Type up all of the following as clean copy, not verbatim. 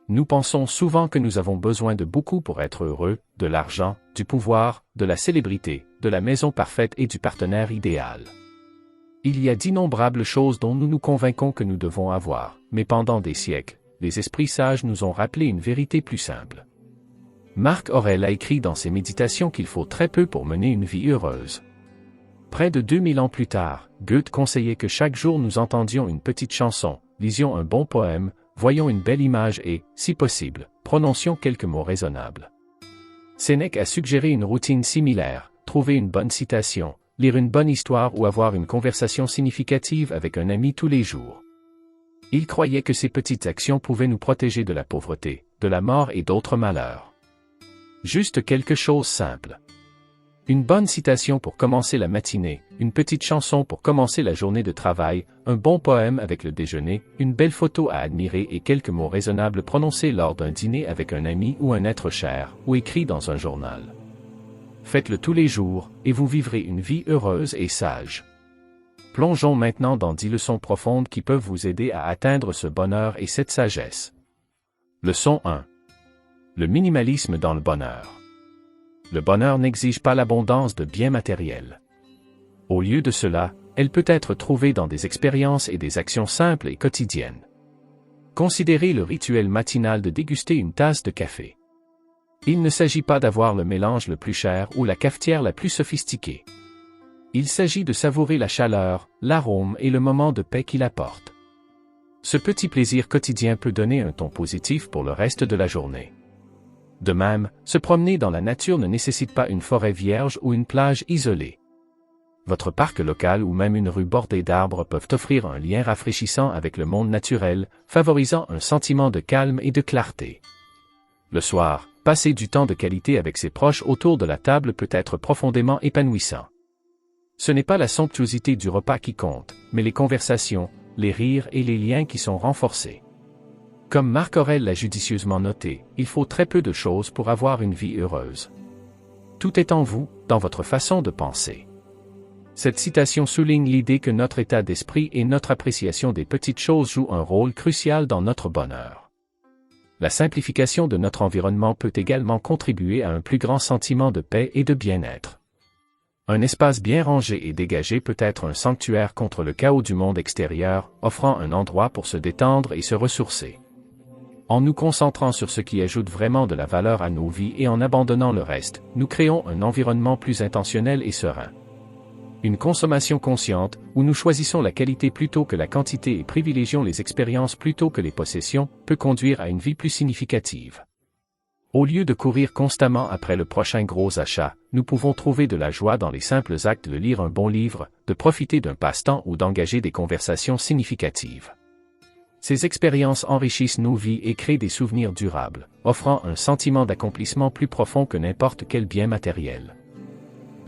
Nous pensons souvent que nous avons besoin de beaucoup pour être heureux, de l'argent, du pouvoir, de la célébrité, de la maison parfaite et du partenaire idéal. Il y a d'innombrables choses dont nous nous convainquons que nous devons avoir, mais pendant des siècles, les esprits sages nous ont rappelé une vérité plus simple. Marc Aurèle a écrit dans ses méditations qu'il faut très peu pour mener une vie heureuse. Près de 2000 ans plus tard, Goethe conseillait que chaque jour nous entendions une petite chanson, lisions un bon poème, voyons une belle image et, si possible, prononcions quelques mots raisonnables. Sénèque a suggéré une routine similaire, trouver une bonne citation, lire une bonne histoire ou avoir une conversation significative avec un ami tous les jours. Il croyait que ces petites actions pouvaient nous protéger de la pauvreté, de la mort et d'autres malheurs. Juste quelque chose simple. Une bonne citation pour commencer la matinée, une petite chanson pour commencer la journée de travail, un bon poème avec le déjeuner, une belle photo à admirer et quelques mots raisonnables prononcés lors d'un dîner avec un ami ou un être cher, ou écrits dans un journal. Faites-le tous les jours, et vous vivrez une vie heureuse et sage. Plongeons maintenant dans 10 leçons profondes qui peuvent vous aider à atteindre ce bonheur et cette sagesse. Leçon 1. Le minimalisme dans le bonheur. Le bonheur n'exige pas l'abondance de biens matériels. Au lieu de cela, elle peut être trouvée dans des expériences et des actions simples et quotidiennes. Considérez le rituel matinal de déguster une tasse de café. Il ne s'agit pas d'avoir le mélange le plus cher ou la cafetière la plus sophistiquée. Il s'agit de savourer la chaleur, l'arôme et le moment de paix qu'il apporte. Ce petit plaisir quotidien peut donner un ton positif pour le reste de la journée. De même, se promener dans la nature ne nécessite pas une forêt vierge ou une plage isolée. Votre parc local ou même une rue bordée d'arbres peuvent offrir un lien rafraîchissant avec le monde naturel, favorisant un sentiment de calme et de clarté. Le soir, passer du temps de qualité avec ses proches autour de la table peut être profondément épanouissant. Ce n'est pas la somptuosité du repas qui compte, mais les conversations, les rires et les liens qui sont renforcés. Comme Marc Aurèle l'a judicieusement noté, il faut très peu de choses pour avoir une vie heureuse. Tout est en vous, dans votre façon de penser. Cette citation souligne l'idée que notre état d'esprit et notre appréciation des petites choses jouent un rôle crucial dans notre bonheur. La simplification de notre environnement peut également contribuer à un plus grand sentiment de paix et de bien-être. Un espace bien rangé et dégagé peut être un sanctuaire contre le chaos du monde extérieur, offrant un endroit pour se détendre et se ressourcer. En nous concentrant sur ce qui ajoute vraiment de la valeur à nos vies et en abandonnant le reste, nous créons un environnement plus intentionnel et serein. Une consommation consciente, où nous choisissons la qualité plutôt que la quantité et privilégions les expériences plutôt que les possessions, peut conduire à une vie plus significative. Au lieu de courir constamment après le prochain gros achat, nous pouvons trouver de la joie dans les simples actes de lire un bon livre, de profiter d'un passe-temps ou d'engager des conversations significatives. Ces expériences enrichissent nos vies et créent des souvenirs durables, offrant un sentiment d'accomplissement plus profond que n'importe quel bien matériel.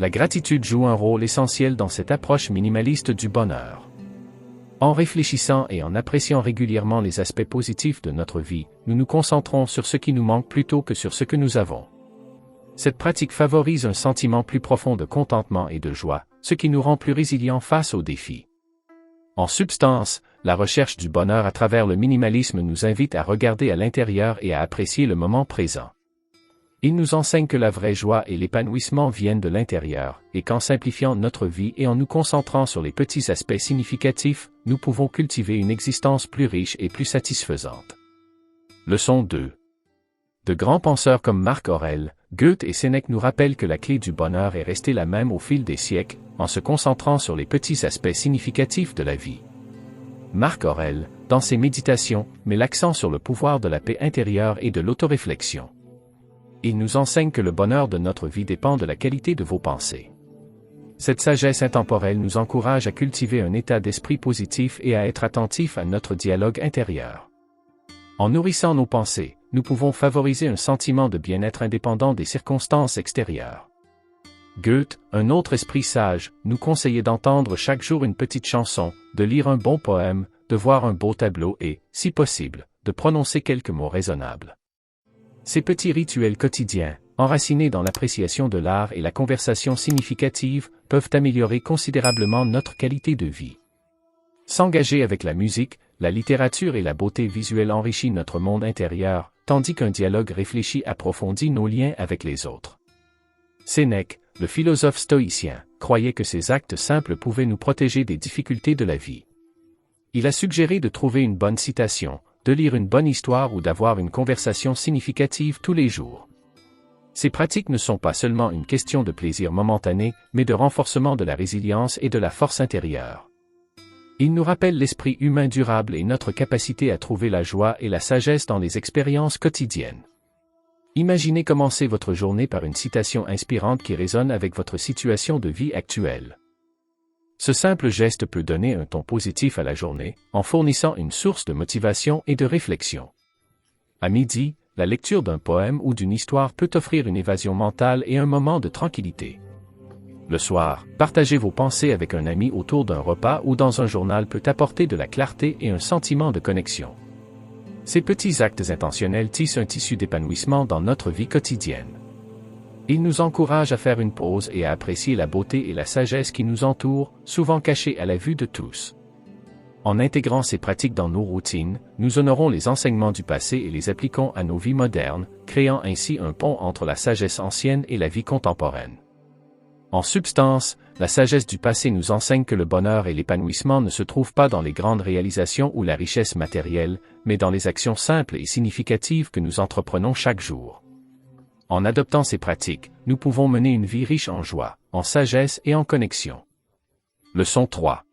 La gratitude joue un rôle essentiel dans cette approche minimaliste du bonheur. En réfléchissant et en appréciant régulièrement les aspects positifs de notre vie, nous nous concentrons sur ce qui nous manque plutôt que sur ce que nous avons. Cette pratique favorise un sentiment plus profond de contentement et de joie, ce qui nous rend plus résilients face aux défis. En substance, la recherche du bonheur à travers le minimalisme nous invite à regarder à l'intérieur et à apprécier le moment présent. Il nous enseigne que la vraie joie et l'épanouissement viennent de l'intérieur, et qu'en simplifiant notre vie et en nous concentrant sur les petits aspects significatifs, nous pouvons cultiver une existence plus riche et plus satisfaisante. Leçon 2. De grands penseurs comme Marc Aurèle, Goethe et Sénèque nous rappellent que la clé du bonheur est restée la même au fil des siècles, en se concentrant sur les petits aspects significatifs de la vie. Marc Aurèle, dans ses méditations, met l'accent sur le pouvoir de la paix intérieure et de l'autoréflexion. Il nous enseigne que le bonheur de notre vie dépend de la qualité de vos pensées. Cette sagesse intemporelle nous encourage à cultiver un état d'esprit positif et à être attentifs à notre dialogue intérieur. En nourrissant nos pensées, nous pouvons favoriser un sentiment de bien-être indépendant des circonstances extérieures. Goethe, un autre esprit sage, nous conseillait d'entendre chaque jour une petite chanson, de lire un bon poème, de voir un beau tableau et, si possible, de prononcer quelques mots raisonnables. Ces petits rituels quotidiens, enracinés dans l'appréciation de l'art et la conversation significative, peuvent améliorer considérablement notre qualité de vie. S'engager avec la musique, la littérature et la beauté visuelle enrichissent notre monde intérieur, tandis qu'un dialogue réfléchi approfondit nos liens avec les autres. Sénèque, le philosophe stoïcien, croyait que ces actes simples pouvaient nous protéger des difficultés de la vie. Il a suggéré de trouver une bonne citation, de lire une bonne histoire ou d'avoir une conversation significative tous les jours. Ces pratiques ne sont pas seulement une question de plaisir momentané, mais de renforcement de la résilience et de la force intérieure. Ils nous rappellent l'esprit humain durable et notre capacité à trouver la joie et la sagesse dans les expériences quotidiennes. Imaginez commencer votre journée par une citation inspirante qui résonne avec votre situation de vie actuelle. Ce simple geste peut donner un ton positif à la journée, en fournissant une source de motivation et de réflexion. À midi, la lecture d'un poème ou d'une histoire peut offrir une évasion mentale et un moment de tranquillité. Le soir, partager vos pensées avec un ami autour d'un repas ou dans un journal peut apporter de la clarté et un sentiment de connexion. Ces petits actes intentionnels tissent un tissu d'épanouissement dans notre vie quotidienne. Ils nous encouragent à faire une pause et à apprécier la beauté et la sagesse qui nous entourent, souvent cachées à la vue de tous. En intégrant ces pratiques dans nos routines, nous honorons les enseignements du passé et les appliquons à nos vies modernes, créant ainsi un pont entre la sagesse ancienne et la vie contemporaine. En substance, la sagesse du passé nous enseigne que le bonheur et l'épanouissement ne se trouvent pas dans les grandes réalisations ou la richesse matérielle, mais dans les actions simples et significatives que nous entreprenons chaque jour. En adoptant ces pratiques, nous pouvons mener une vie riche en joie, en sagesse et en connexion. Leçon 3.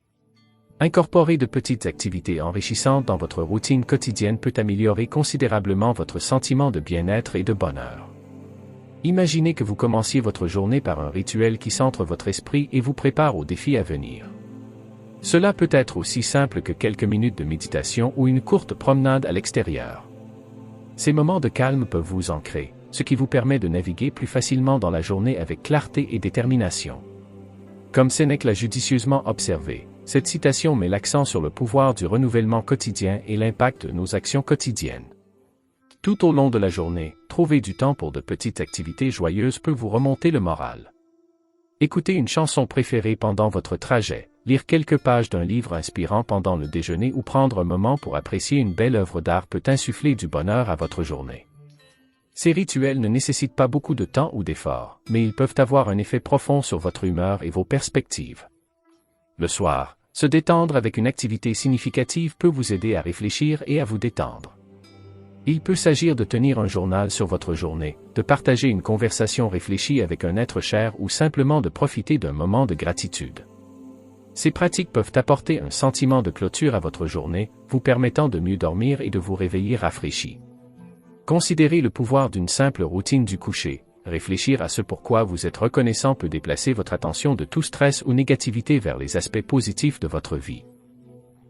Incorporer de petites activités enrichissantes dans votre routine quotidienne peut améliorer considérablement votre sentiment de bien-être et de bonheur. Imaginez que vous commenciez votre journée par un rituel qui centre votre esprit et vous prépare aux défis à venir. Cela peut être aussi simple que quelques minutes de méditation ou une courte promenade à l'extérieur. Ces moments de calme peuvent vous ancrer, ce qui vous permet de naviguer plus facilement dans la journée avec clarté et détermination. Comme Sénèque l'a judicieusement observé, cette citation met l'accent sur le pouvoir du renouvellement quotidien et l'impact de nos actions quotidiennes. Tout au long de la journée, trouver du temps pour de petites activités joyeuses peut vous remonter le moral. Écouter une chanson préférée pendant votre trajet, lire quelques pages d'un livre inspirant pendant le déjeuner ou prendre un moment pour apprécier une belle œuvre d'art peut insuffler du bonheur à votre journée. Ces rituels ne nécessitent pas beaucoup de temps ou d'efforts, mais ils peuvent avoir un effet profond sur votre humeur et vos perspectives. Le soir, se détendre avec une activité significative peut vous aider à réfléchir et à vous détendre. Il peut s'agir de tenir un journal sur votre journée, de partager une conversation réfléchie avec un être cher ou simplement de profiter d'un moment de gratitude. Ces pratiques peuvent apporter un sentiment de clôture à votre journée, vous permettant de mieux dormir et de vous réveiller rafraîchi. Considérez le pouvoir d'une simple routine du coucher. Réfléchir à ce pourquoi vous êtes reconnaissant peut déplacer votre attention de tout stress ou négativité vers les aspects positifs de votre vie.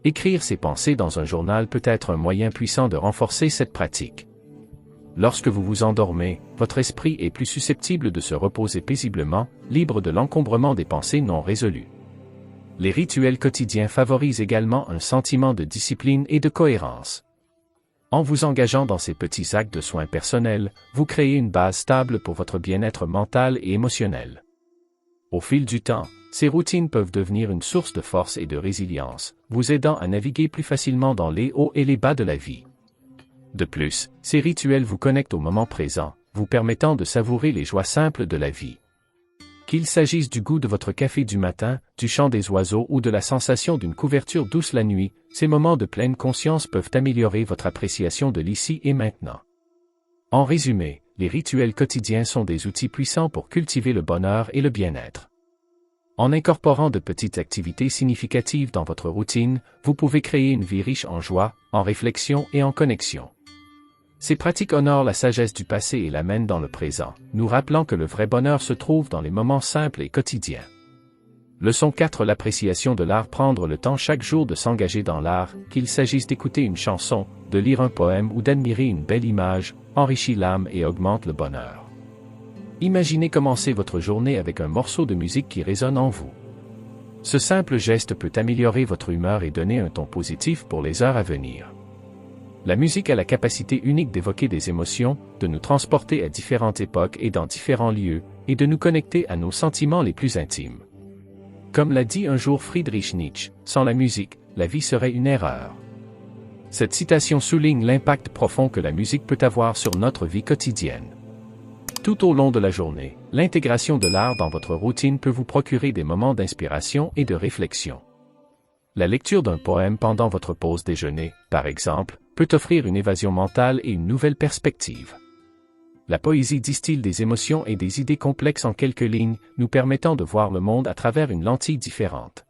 Écrire ses pensées dans un journal peut être un moyen puissant de renforcer cette pratique. Lorsque vous vous endormez, votre esprit est plus susceptible de se reposer paisiblement, libre de l'encombrement des pensées non résolues. Les rituels quotidiens favorisent également un sentiment de discipline et de cohérence. En vous engageant dans ces petits actes de soins personnels, vous créez une base stable pour votre bien-être mental et émotionnel. Au fil du temps, ces routines peuvent devenir une source de force et de résilience, vous aidant à naviguer plus facilement dans les hauts et les bas de la vie. De plus, ces rituels vous connectent au moment présent, vous permettant de savourer les joies simples de la vie. Qu'il s'agisse du goût de votre café du matin, du chant des oiseaux ou de la sensation d'une couverture douce la nuit, ces moments de pleine conscience peuvent améliorer votre appréciation de l'ici et maintenant. En résumé, les rituels quotidiens sont des outils puissants pour cultiver le bonheur et le bien-être. En incorporant de petites activités significatives dans votre routine, vous pouvez créer une vie riche en joie, en réflexion et en connexion. Ces pratiques honorent la sagesse du passé et l'amènent dans le présent, nous rappelant que le vrai bonheur se trouve dans les moments simples et quotidiens. Leçon 4. L'appréciation de l'art. Prendre le temps chaque jour de s'engager dans l'art, qu'il s'agisse d'écouter une chanson, de lire un poème ou d'admirer une belle image, enrichit l'âme et augmente le bonheur. Imaginez commencer votre journée avec un morceau de musique qui résonne en vous. Ce simple geste peut améliorer votre humeur et donner un ton positif pour les heures à venir. La musique a la capacité unique d'évoquer des émotions, de nous transporter à différentes époques et dans différents lieux, et de nous connecter à nos sentiments les plus intimes. Comme l'a dit un jour Friedrich Nietzsche, sans la musique, la vie serait une erreur. Cette citation souligne l'impact profond que la musique peut avoir sur notre vie quotidienne. Tout au long de la journée, l'intégration de l'art dans votre routine peut vous procurer des moments d'inspiration et de réflexion. La lecture d'un poème pendant votre pause déjeuner, par exemple, peut offrir une évasion mentale et une nouvelle perspective. La poésie distille des émotions et des idées complexes en quelques lignes, nous permettant de voir le monde à travers une lentille différente.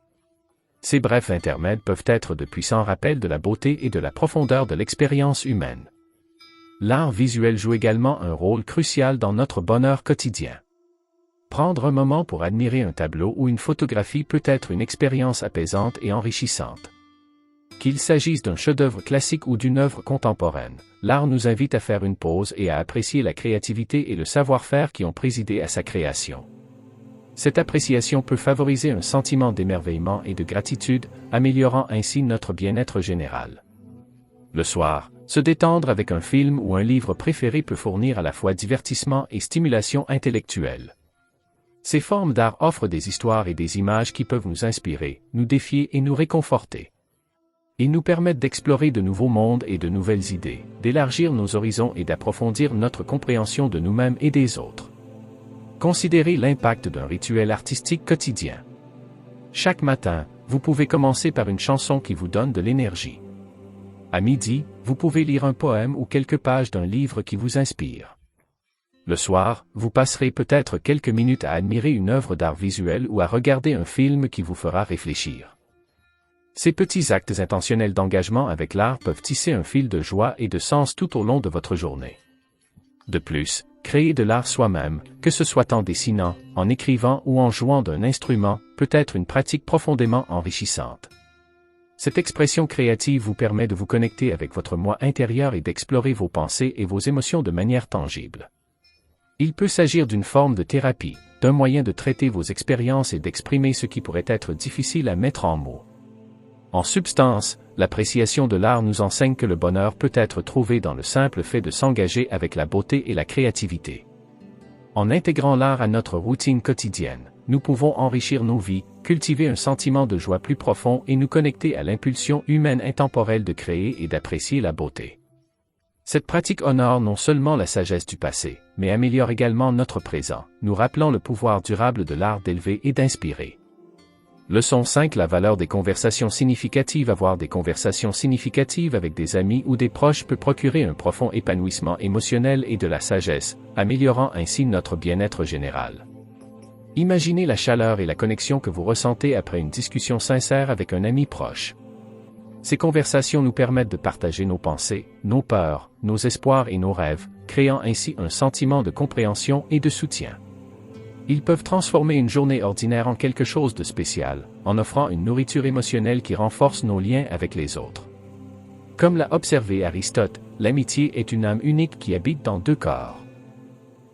Ces brefs intermèdes peuvent être de puissants rappels de la beauté et de la profondeur de l'expérience humaine. L'art visuel joue également un rôle crucial dans notre bonheur quotidien. Prendre un moment pour admirer un tableau ou une photographie peut être une expérience apaisante et enrichissante. Qu'il s'agisse d'un chef-d'œuvre classique ou d'une œuvre contemporaine, l'art nous invite à faire une pause et à apprécier la créativité et le savoir-faire qui ont présidé à sa création. Cette appréciation peut favoriser un sentiment d'émerveillement et de gratitude, améliorant ainsi notre bien-être général. Le soir, se détendre avec un film ou un livre préféré peut fournir à la fois divertissement et stimulation intellectuelle. Ces formes d'art offrent des histoires et des images qui peuvent nous inspirer, nous défier et nous réconforter. Ils nous permettent d'explorer de nouveaux mondes et de nouvelles idées, d'élargir nos horizons et d'approfondir notre compréhension de nous-mêmes et des autres. Considérez l'impact d'un rituel artistique quotidien. Chaque matin, vous pouvez commencer par une chanson qui vous donne de l'énergie. À midi, vous pouvez lire un poème ou quelques pages d'un livre qui vous inspire. Le soir, vous passerez peut-être quelques minutes à admirer une œuvre d'art visuel ou à regarder un film qui vous fera réfléchir. Ces petits actes intentionnels d'engagement avec l'art peuvent tisser un fil de joie et de sens tout au long de votre journée. De plus, créer de l'art soi-même, que ce soit en dessinant, en écrivant ou en jouant d'un instrument, peut être une pratique profondément enrichissante. Cette expression créative vous permet de vous connecter avec votre moi intérieur et d'explorer vos pensées et vos émotions de manière tangible. Il peut s'agir d'une forme de thérapie, d'un moyen de traiter vos expériences et d'exprimer ce qui pourrait être difficile à mettre en mots. En substance, l'appréciation de l'art nous enseigne que le bonheur peut être trouvé dans le simple fait de s'engager avec la beauté et la créativité. En intégrant l'art à notre routine quotidienne, nous pouvons enrichir nos vies, cultiver un sentiment de joie plus profond et nous connecter à l'impulsion humaine intemporelle de créer et d'apprécier la beauté. Cette pratique honore non seulement la sagesse du passé, mais améliore également notre présent, nous rappelant le pouvoir durable de l'art d'élever et d'inspirer. Leçon 5. La valeur des conversations significatives. Avoir des conversations significatives avec des amis ou des proches peut procurer un profond épanouissement émotionnel et de la sagesse, améliorant ainsi notre bien-être général. Imaginez la chaleur et la connexion que vous ressentez après une discussion sincère avec un ami proche. Ces conversations nous permettent de partager nos pensées, nos peurs, nos espoirs et nos rêves, créant ainsi un sentiment de compréhension et de soutien. Ils peuvent transformer une journée ordinaire en quelque chose de spécial, en offrant une nourriture émotionnelle qui renforce nos liens avec les autres. Comme l'a observé Aristote, l'amitié est une âme unique qui habite dans deux corps.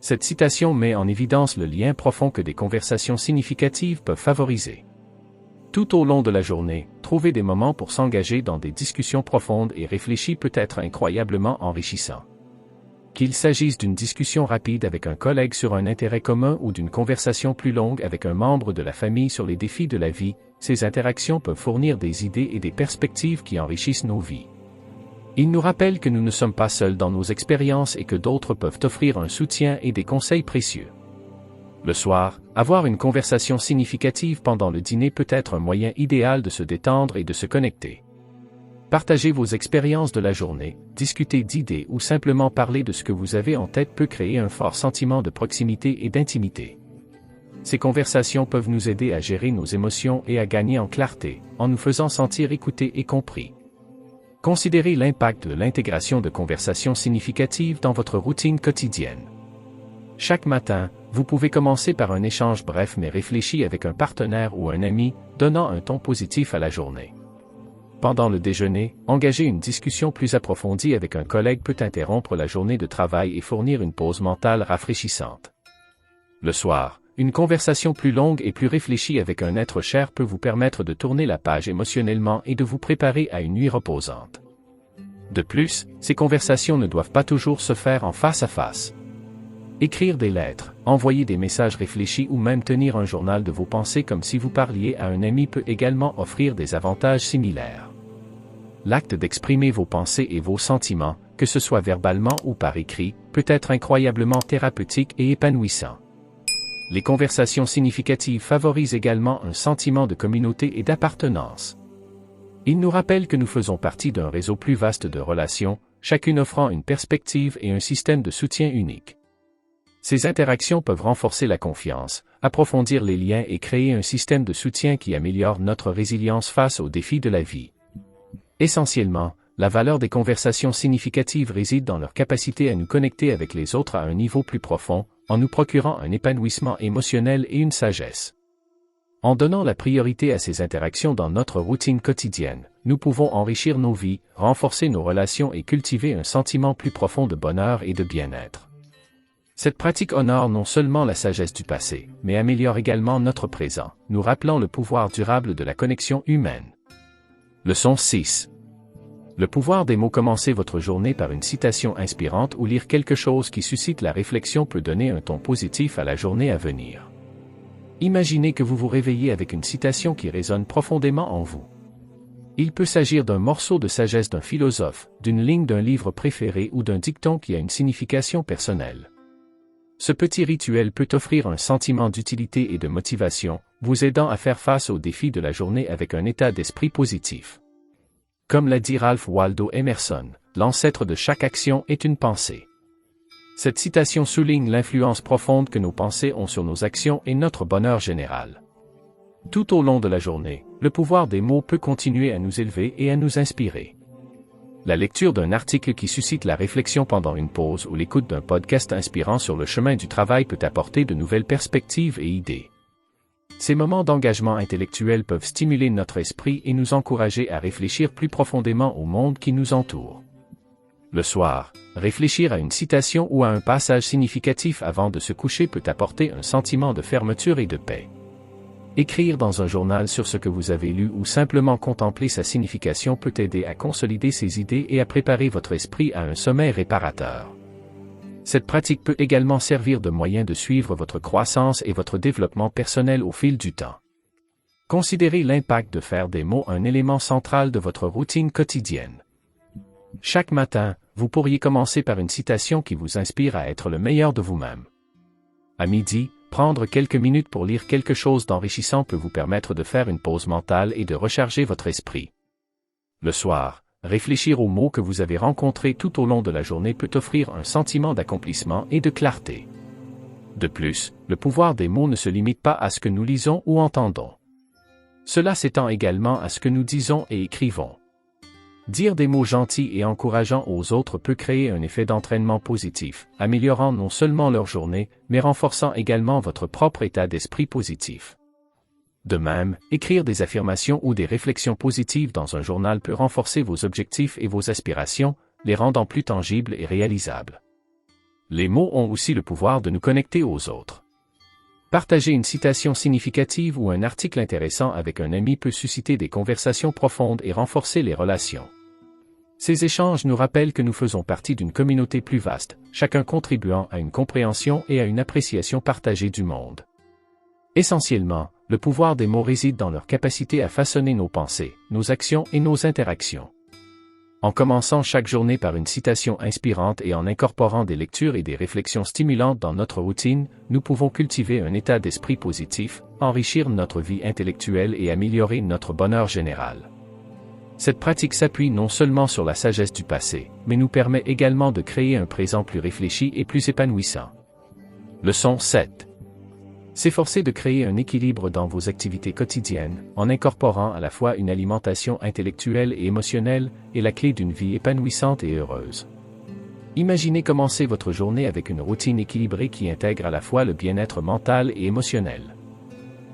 Cette citation met en évidence le lien profond que des conversations significatives peuvent favoriser. Tout au long de la journée, trouver des moments pour s'engager dans des discussions profondes et réfléchies peut être incroyablement enrichissant. Qu'il s'agisse d'une discussion rapide avec un collègue sur un intérêt commun ou d'une conversation plus longue avec un membre de la famille sur les défis de la vie, ces interactions peuvent fournir des idées et des perspectives qui enrichissent nos vies. Ils nous rappellent que nous ne sommes pas seuls dans nos expériences et que d'autres peuvent offrir un soutien et des conseils précieux. Le soir, avoir une conversation significative pendant le dîner peut être un moyen idéal de se détendre et de se connecter. Partagez vos expériences de la journée, discuter d'idées ou simplement parler de ce que vous avez en tête peut créer un fort sentiment de proximité et d'intimité. Ces conversations peuvent nous aider à gérer nos émotions et à gagner en clarté, en nous faisant sentir écoutés et compris. Considérez l'impact de l'intégration de conversations significatives dans votre routine quotidienne. Chaque matin, vous pouvez commencer par un échange bref mais réfléchi avec un partenaire ou un ami, donnant un ton positif à la journée. Pendant le déjeuner, engager une discussion plus approfondie avec un collègue peut interrompre la journée de travail et fournir une pause mentale rafraîchissante. Le soir, une conversation plus longue et plus réfléchie avec un être cher peut vous permettre de tourner la page émotionnellement et de vous préparer à une nuit reposante. De plus, ces conversations ne doivent pas toujours se faire en face à face. Écrire des lettres, envoyer des messages réfléchis ou même tenir un journal de vos pensées comme si vous parliez à un ami peut également offrir des avantages similaires. l'acte d'exprimer vos pensées et vos sentiments, que ce soit verbalement ou par écrit, peut être incroyablement thérapeutique et épanouissant. Les conversations significatives favorisent également un sentiment de communauté et d'appartenance. Ils nous rappellent que nous faisons partie d'un réseau plus vaste de relations, chacune offrant une perspective et un système de soutien unique. Ces interactions peuvent renforcer la confiance, approfondir les liens et créer un système de soutien qui améliore notre résilience face aux défis de la vie. Essentiellement, la valeur des conversations significatives réside dans leur capacité à nous connecter avec les autres à un niveau plus profond, en nous procurant un épanouissement émotionnel et une sagesse. En donnant la priorité à ces interactions dans notre routine quotidienne, nous pouvons enrichir nos vies, renforcer nos relations et cultiver un sentiment plus profond de bonheur et de bien-être. Cette pratique honore non seulement la sagesse du passé, mais améliore également notre présent, nous rappelant le pouvoir durable de la connexion humaine. Leçon 6. Le pouvoir des mots. Commencez votre journée par une citation inspirante ou lire quelque chose qui suscite la réflexion peut donner un ton positif à la journée à venir. Imaginez que vous vous réveillez avec une citation qui résonne profondément en vous. Il peut s'agir d'un morceau de sagesse d'un philosophe, d'une ligne d'un livre préféré ou d'un dicton qui a une signification personnelle. Ce petit rituel peut offrir un sentiment d'utilité et de motivation, vous aidant à faire face aux défis de la journée avec un état d'esprit positif. Comme l'a dit Ralph Waldo Emerson, l'ancêtre de chaque action est une pensée. Cette citation souligne l'influence profonde que nos pensées ont sur nos actions et notre bonheur général. Tout au long de la journée, le pouvoir des mots peut continuer à nous élever et à nous inspirer. La lecture d'un article qui suscite la réflexion pendant une pause ou l'écoute d'un podcast inspirant sur le chemin du travail peut apporter de nouvelles perspectives et idées. Ces moments d'engagement intellectuel peuvent stimuler notre esprit et nous encourager à réfléchir plus profondément au monde qui nous entoure. Le soir, réfléchir à une citation ou à un passage significatif avant de se coucher peut apporter un sentiment de fermeture et de paix. Écrire dans un journal sur ce que vous avez lu ou simplement contempler sa signification peut aider à consolider ces idées et à préparer votre esprit à un sommeil réparateur. Cette pratique peut également servir de moyen de suivre votre croissance et votre développement personnel au fil du temps. Considérez l'impact de faire des mots un élément central de votre routine quotidienne. Chaque matin, vous pourriez commencer par une citation qui vous inspire à être le meilleur de vous-même. À midi, prendre quelques minutes pour lire quelque chose d'enrichissant peut vous permettre de faire une pause mentale et de recharger votre esprit. Le soir, réfléchir aux mots que vous avez rencontrés tout au long de la journée peut offrir un sentiment d'accomplissement et de clarté. De plus, le pouvoir des mots ne se limite pas à ce que nous lisons ou entendons. Cela s'étend également à ce que nous disons et écrivons. Dire des mots gentils et encourageants aux autres peut créer un effet d'entraînement positif, améliorant non seulement leur journée, mais renforçant également votre propre état d'esprit positif. De même, écrire des affirmations ou des réflexions positives dans un journal peut renforcer vos objectifs et vos aspirations, les rendant plus tangibles et réalisables. Les mots ont aussi le pouvoir de nous connecter aux autres. Partager une citation significative ou un article intéressant avec un ami peut susciter des conversations profondes et renforcer les relations. Ces échanges nous rappellent que nous faisons partie d'une communauté plus vaste, chacun contribuant à une compréhension et à une appréciation partagée du monde. Essentiellement, le pouvoir des mots réside dans leur capacité à façonner nos pensées, nos actions et nos interactions. En commençant chaque journée par une citation inspirante et en incorporant des lectures et des réflexions stimulantes dans notre routine, nous pouvons cultiver un état d'esprit positif, enrichir notre vie intellectuelle et améliorer notre bonheur général. Cette pratique s'appuie non seulement sur la sagesse du passé, mais nous permet également de créer un présent plus réfléchi et plus épanouissant. Leçon 7. S'efforcer de créer un équilibre dans vos activités quotidiennes, en incorporant à la fois une alimentation intellectuelle et émotionnelle, est la clé d'une vie épanouissante et heureuse. Imaginez commencer votre journée avec une routine équilibrée qui intègre à la fois le bien-être mental et émotionnel.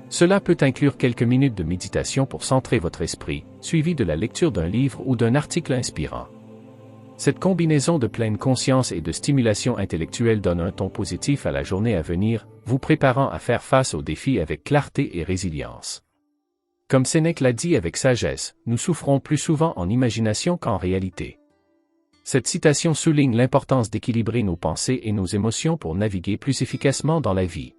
Cela peut inclure quelques minutes de méditation pour centrer votre esprit, suivi de la lecture d'un livre ou d'un article inspirant. Cette combinaison de pleine conscience et de stimulation intellectuelle donne un ton positif à la journée à venir, vous préparant à faire face aux défis avec clarté et résilience. Comme Sénèque l'a dit avec sagesse, nous souffrons plus souvent en imagination qu'en réalité. Cette citation souligne l'importance d'équilibrer nos pensées et nos émotions pour naviguer plus efficacement dans la vie.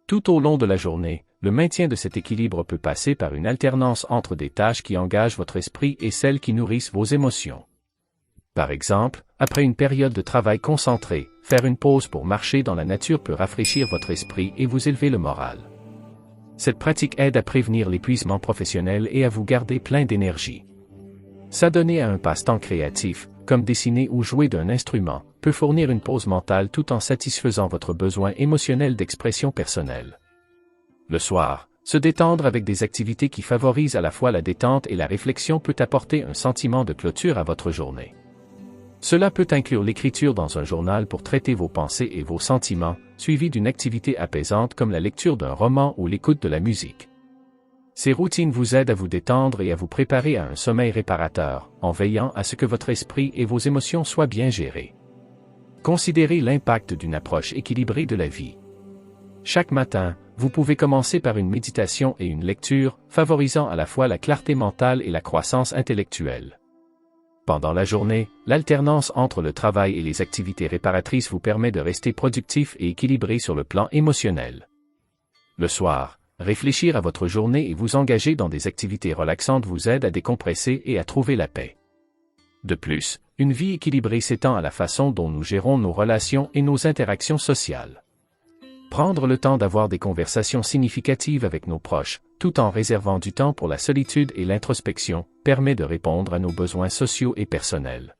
Tout au long de la journée, le maintien de cet équilibre peut passer par une alternance entre des tâches qui engagent votre esprit et celles qui nourrissent vos émotions. Par exemple, après une période de travail concentré, faire une pause pour marcher dans la nature peut rafraîchir votre esprit et vous élever le moral. Cette pratique aide à prévenir l'épuisement professionnel et à vous garder plein d'énergie. S'adonner à un passe-temps créatif, comme dessiner ou jouer d'un instrument, peut fournir une pause mentale tout en satisfaisant votre besoin émotionnel d'expression personnelle. Le soir, se détendre avec des activités qui favorisent à la fois la détente et la réflexion peut apporter un sentiment de clôture à votre journée. Cela peut inclure l'écriture dans un journal pour traiter vos pensées et vos sentiments, suivi d'une activité apaisante comme la lecture d'un roman ou l'écoute de la musique. Ces routines vous aident à vous détendre et à vous préparer à un sommeil réparateur, en veillant à ce que votre esprit et vos émotions soient bien gérés. Considérez l'impact d'une approche équilibrée de la vie. Chaque matin, vous pouvez commencer par une méditation et une lecture, favorisant à la fois la clarté mentale et la croissance intellectuelle. Pendant la journée, l'alternance entre le travail et les activités réparatrices vous permet de rester productif et équilibré sur le plan émotionnel. Le soir, réfléchir à votre journée et vous engager dans des activités relaxantes vous aide à décompresser et à trouver la paix. De plus, une vie équilibrée s'étend à la façon dont nous gérons nos relations et nos interactions sociales. Prendre le temps d'avoir des conversations significatives avec nos proches, tout en réservant du temps pour la solitude et l'introspection, permet de répondre à nos besoins sociaux et personnels.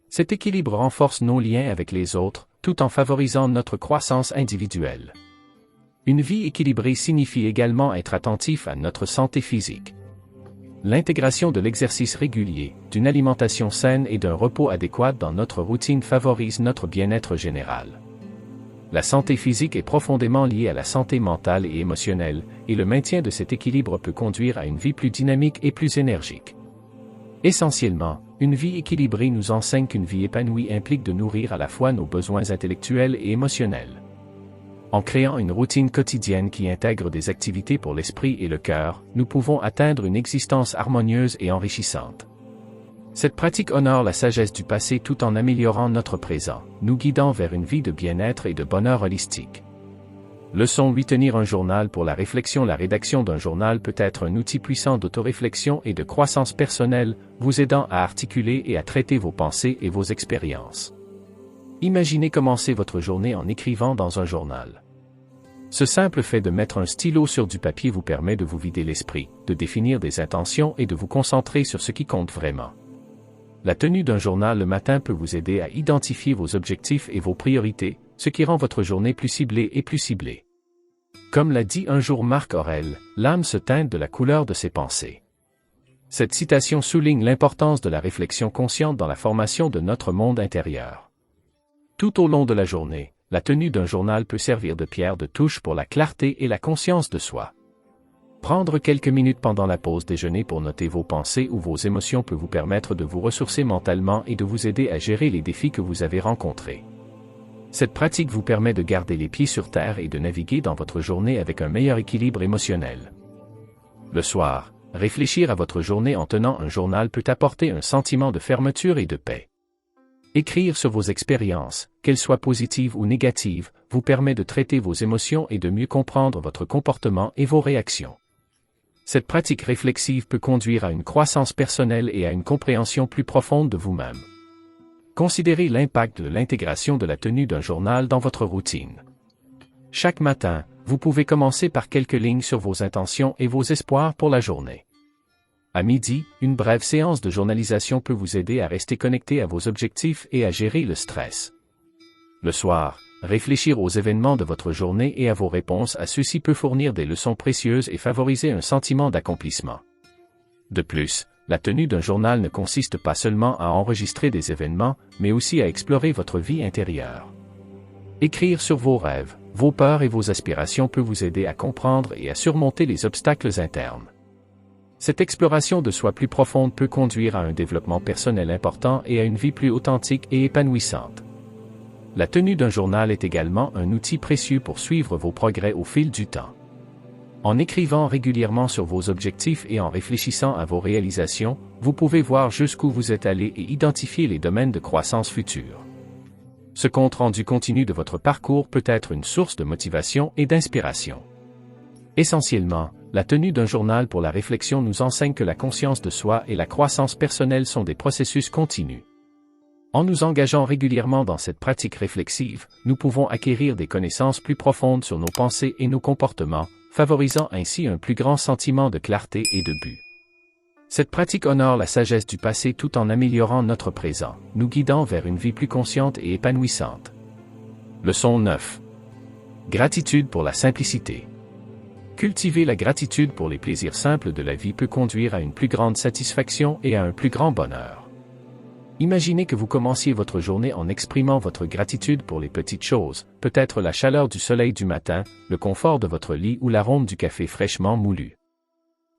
Cet équilibre renforce nos liens avec les autres, tout en favorisant notre croissance individuelle. Une vie équilibrée signifie également être attentif à notre santé physique. L'intégration de l'exercice régulier, d'une alimentation saine et d'un repos adéquat dans notre routine favorise notre bien-être général. La santé physique est profondément liée à la santé mentale et émotionnelle, et le maintien de cet équilibre peut conduire à une vie plus dynamique et plus énergique. Essentiellement, une vie équilibrée nous enseigne qu'une vie épanouie implique de nourrir à la fois nos besoins intellectuels et émotionnels. En créant une routine quotidienne qui intègre des activités pour l'esprit et le cœur, nous pouvons atteindre une existence harmonieuse et enrichissante. Cette pratique honore la sagesse du passé tout en améliorant notre présent, nous guidant vers une vie de bien-être et de bonheur holistique. Leçon 8. Tenir un journal pour la réflexion. La rédaction d'un journal peut être un outil puissant d'autoréflexion et de croissance personnelle, vous aidant à articuler et à traiter vos pensées et vos expériences. Imaginez commencer votre journée en écrivant dans un journal. Ce simple fait de mettre un stylo sur du papier vous permet de vous vider l'esprit, de définir des intentions et de vous concentrer sur ce qui compte vraiment. La tenue d'un journal le matin peut vous aider à identifier vos objectifs et vos priorités, ce qui rend votre journée plus ciblée et plus ciblée. Comme l'a dit un jour Marc Aurèle, l'âme se teinte de la couleur de ses pensées. Cette citation souligne l'importance de la réflexion consciente dans la formation de notre monde intérieur. Tout au long de la journée, la tenue d'un journal peut servir de pierre de touche pour la clarté et la conscience de soi. Prendre quelques minutes pendant la pause déjeuner pour noter vos pensées ou vos émotions peut vous permettre de vous ressourcer mentalement et de vous aider à gérer les défis que vous avez rencontrés. Cette pratique vous permet de garder les pieds sur terre et de naviguer dans votre journée avec un meilleur équilibre émotionnel. Le soir, réfléchir à votre journée en tenant un journal peut apporter un sentiment de fermeture et de paix. Écrire sur vos expériences, qu'elles soient positives ou négatives, vous permet de traiter vos émotions et de mieux comprendre votre comportement et vos réactions. Cette pratique réflexive peut conduire à une croissance personnelle et à une compréhension plus profonde de vous-même. Considérez l'impact de l'intégration de la tenue d'un journal dans votre routine. Chaque matin, vous pouvez commencer par quelques lignes sur vos intentions et vos espoirs pour la journée. À midi, une brève séance de journalisation peut vous aider à rester connecté à vos objectifs et à gérer le stress. Le soir, réfléchir aux événements de votre journée et à vos réponses à ceux-ci peut fournir des leçons précieuses et favoriser un sentiment d'accomplissement. De plus, la tenue d'un journal ne consiste pas seulement à enregistrer des événements, mais aussi à explorer votre vie intérieure. Écrire sur vos rêves, vos peurs et vos aspirations peut vous aider à comprendre et à surmonter les obstacles internes. Cette exploration de soi plus profonde peut conduire à un développement personnel important et à une vie plus authentique et épanouissante. La tenue d'un journal est également un outil précieux pour suivre vos progrès au fil du temps. En écrivant régulièrement sur vos objectifs et en réfléchissant à vos réalisations, vous pouvez voir jusqu'où vous êtes allé et identifier les domaines de croissance future. Ce compte-rendu continu de votre parcours peut être une source de motivation et d'inspiration. Essentiellement, la tenue d'un journal pour la réflexion nous enseigne que la conscience de soi et la croissance personnelle sont des processus continus. En nous engageant régulièrement dans cette pratique réflexive, nous pouvons acquérir des connaissances plus profondes sur nos pensées et nos comportements, favorisant ainsi un plus grand sentiment de clarté et de but. Cette pratique honore la sagesse du passé tout en améliorant notre présent, nous guidant vers une vie plus consciente et épanouissante. Leçon 9. Gratitude pour la simplicité. Cultiver la gratitude pour les plaisirs simples de la vie peut conduire à une plus grande satisfaction et à un plus grand bonheur. Imaginez que vous commenciez votre journée en exprimant votre gratitude pour les petites choses, peut-être la chaleur du soleil du matin, le confort de votre lit ou l'arôme du café fraîchement moulu.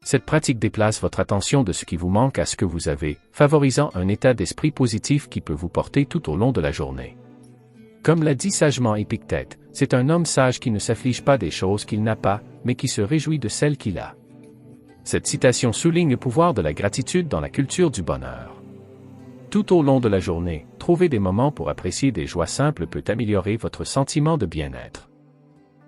Cette pratique déplace votre attention de ce qui vous manque à ce que vous avez, favorisant un état d'esprit positif qui peut vous porter tout au long de la journée. Comme l'a dit sagement Épictète, c'est un homme sage qui ne s'afflige pas des choses qu'il n'a pas, mais qui se réjouit de celles qu'il a. Cette citation souligne le pouvoir de la gratitude dans la culture du bonheur. Tout au long de la journée, trouver des moments pour apprécier des joies simples peut améliorer votre sentiment de bien-être.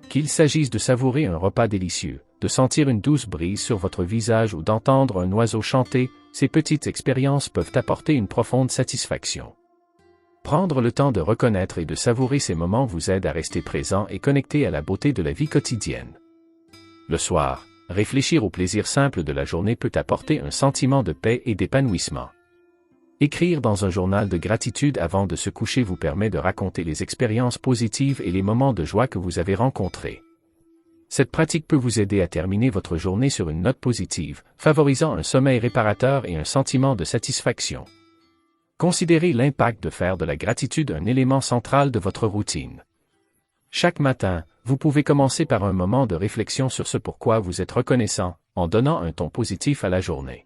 Qu'il s'agisse de savourer un repas délicieux, de sentir une douce brise sur votre visage ou d'entendre un oiseau chanter, ces petites expériences peuvent apporter une profonde satisfaction. Prendre le temps de reconnaître et de savourer ces moments vous aide à rester présent et connecté à la beauté de la vie quotidienne. Le soir, réfléchir aux plaisirs simples de la journée peut apporter un sentiment de paix et d'épanouissement. Écrire dans un journal de gratitude avant de se coucher vous permet de raconter les expériences positives et les moments de joie que vous avez rencontrés. Cette pratique peut vous aider à terminer votre journée sur une note positive, favorisant un sommeil réparateur et un sentiment de satisfaction. Considérez l'impact de faire de la gratitude un élément central de votre routine. Chaque matin, vous pouvez commencer par un moment de réflexion sur ce pourquoi vous êtes reconnaissant, en donnant un ton positif à la journée.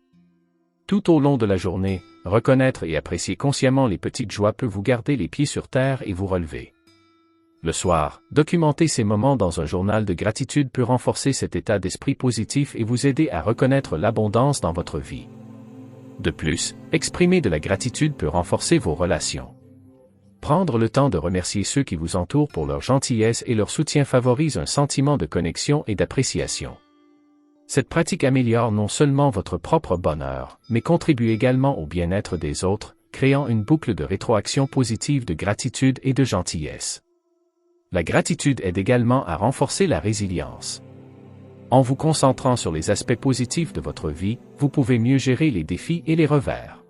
Tout au long de la journée, reconnaître et apprécier consciemment les petites joies peut vous garder les pieds sur terre et vous relever. Le soir, documenter ces moments dans un journal de gratitude peut renforcer cet état d'esprit positif et vous aider à reconnaître l'abondance dans votre vie. De plus, exprimer de la gratitude peut renforcer vos relations. Prendre le temps de remercier ceux qui vous entourent pour leur gentillesse et leur soutien favorise un sentiment de connexion et d'appréciation. Cette pratique améliore non seulement votre propre bonheur, mais contribue également au bien-être des autres, créant une boucle de rétroaction positive de gratitude et de gentillesse. La gratitude aide également à renforcer la résilience. En vous concentrant sur les aspects positifs de votre vie, vous pouvez mieux gérer les défis et les revers.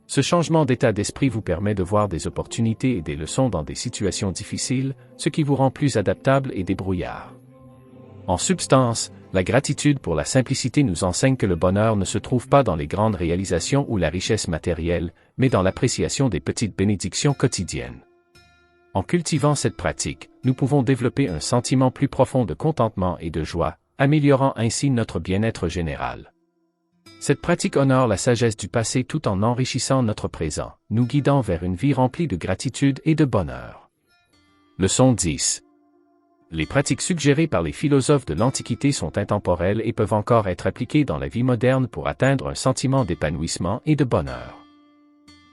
Ce changement d'état d'esprit vous permet de voir des opportunités et des leçons dans des situations difficiles, ce qui vous rend plus adaptable et débrouillard. En substance, la gratitude pour la simplicité nous enseigne que le bonheur ne se trouve pas dans les grandes réalisations ou la richesse matérielle, mais dans l'appréciation des petites bénédictions quotidiennes. En cultivant cette pratique, nous pouvons développer un sentiment plus profond de contentement et de joie, améliorant ainsi notre bien-être général. Cette pratique honore la sagesse du passé tout en enrichissant notre présent, nous guidant vers une vie remplie de gratitude et de bonheur. Leçon 10. Les pratiques suggérées par les philosophes de l'Antiquité sont intemporelles et peuvent encore être appliquées dans la vie moderne pour atteindre un sentiment d'épanouissement et de bonheur.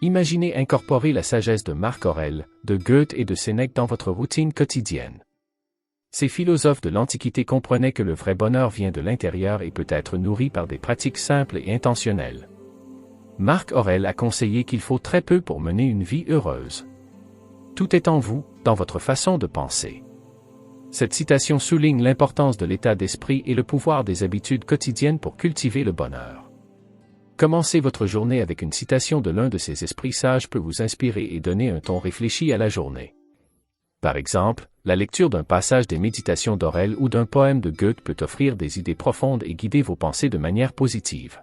Imaginez incorporer la sagesse de Marc Aurèle, de Goethe et de Sénèque dans votre routine quotidienne. Ces philosophes de l'Antiquité comprenaient que le vrai bonheur vient de l'intérieur et peut être nourri par des pratiques simples et intentionnelles. Marc Aurèle a conseillé qu'il faut très peu pour mener une vie heureuse. Tout est en vous, dans votre façon de penser. Cette citation souligne l'importance de l'état d'esprit et le pouvoir des habitudes quotidiennes pour cultiver le bonheur. Commencer votre journée avec une citation de l'un de ces esprits sages peut vous inspirer et donner un ton réfléchi à la journée. Par exemple, la lecture d'un passage des Méditations d'Aurèle ou d'un poème de Goethe peut offrir des idées profondes et guider vos pensées de manière positive.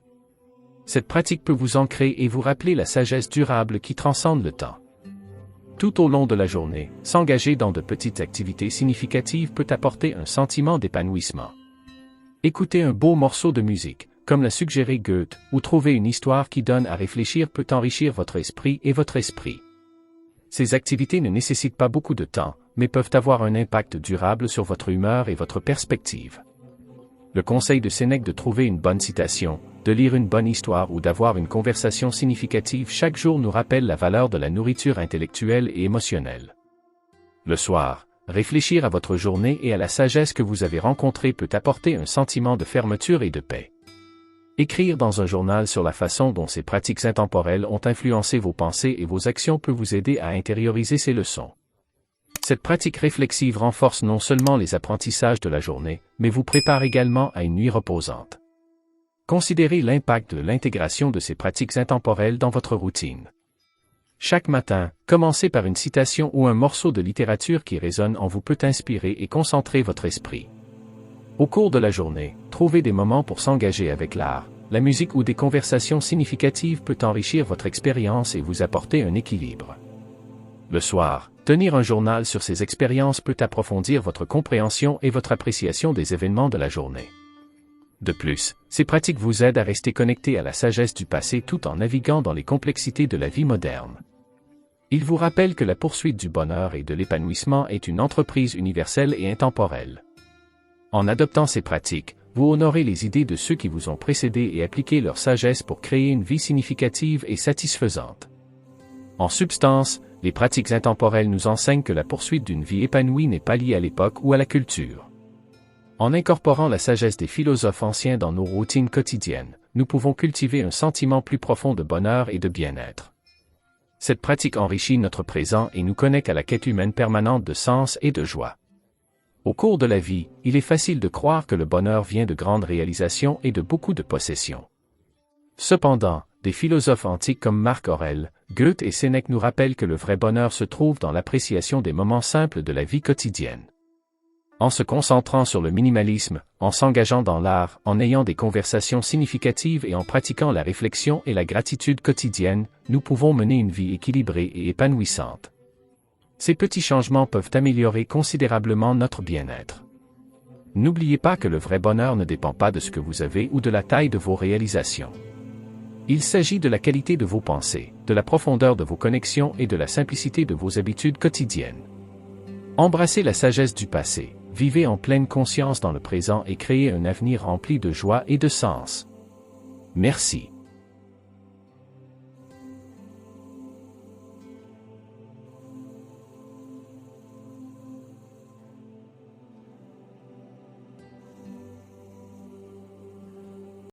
Cette pratique peut vous ancrer et vous rappeler la sagesse durable qui transcende le temps. Tout au long de la journée, s'engager dans de petites activités significatives peut apporter un sentiment d'épanouissement. Écouter un beau morceau de musique, comme l'a suggéré Goethe, ou trouver une histoire qui donne à réfléchir peut enrichir votre esprit et votre esprit. Ces activités ne nécessitent pas beaucoup de temps, mais peuvent avoir un impact durable sur votre humeur et votre perspective. Le conseil de Sénèque de trouver une bonne citation, de lire une bonne histoire ou d'avoir une conversation significative chaque jour nous rappelle la valeur de la nourriture intellectuelle et émotionnelle. Le soir, réfléchir à votre journée et à la sagesse que vous avez rencontrée peut apporter un sentiment de fermeture et de paix. Écrire dans un journal sur la façon dont ces pratiques intemporelles ont influencé vos pensées et vos actions peut vous aider à intérioriser ces leçons. Cette pratique réflexive renforce non seulement les apprentissages de la journée, mais vous prépare également à une nuit reposante. Considérez l'impact de l'intégration de ces pratiques intemporelles dans votre routine. Chaque matin, commencez par une citation ou un morceau de littérature qui résonne en vous peut inspirer et concentrer votre esprit. Au cours de la journée, trouvez des moments pour s'engager avec l'art, la musique ou des conversations significatives peut enrichir votre expérience et vous apporter un équilibre. Le soir, tenir un journal sur ces expériences peut approfondir votre compréhension et votre appréciation des événements de la journée. De plus, ces pratiques vous aident à rester connecté à la sagesse du passé tout en naviguant dans les complexités de la vie moderne. Il vous rappelle que la poursuite du bonheur et de l'épanouissement est une entreprise universelle et intemporelle. En adoptant ces pratiques, vous honorez les idées de ceux qui vous ont précédés et appliquez leur sagesse pour créer une vie significative et satisfaisante. En substance, les pratiques intemporelles nous enseignent que la poursuite d'une vie épanouie n'est pas liée à l'époque ou à la culture. En incorporant la sagesse des philosophes anciens dans nos routines quotidiennes, nous pouvons cultiver un sentiment plus profond de bonheur et de bien-être. Cette pratique enrichit notre présent et nous connecte à la quête humaine permanente de sens et de joie. Au cours de la vie, il est facile de croire que le bonheur vient de grandes réalisations et de beaucoup de possessions. Cependant, des philosophes antiques comme Marc Aurèle, Goethe et Sénèque nous rappellent que le vrai bonheur se trouve dans l'appréciation des moments simples de la vie quotidienne. En se concentrant sur le minimalisme, en s'engageant dans l'art, en ayant des conversations significatives et en pratiquant la réflexion et la gratitude quotidienne, nous pouvons mener une vie équilibrée et épanouissante. Ces petits changements peuvent améliorer considérablement notre bien-être. N'oubliez pas que le vrai bonheur ne dépend pas de ce que vous avez ou de la taille de vos réalisations. Il s'agit de la qualité de vos pensées, de la profondeur de vos connexions et de la simplicité de vos habitudes quotidiennes. Embrassez la sagesse du passé, vivez en pleine conscience dans le présent et créez un avenir rempli de joie et de sens. Merci.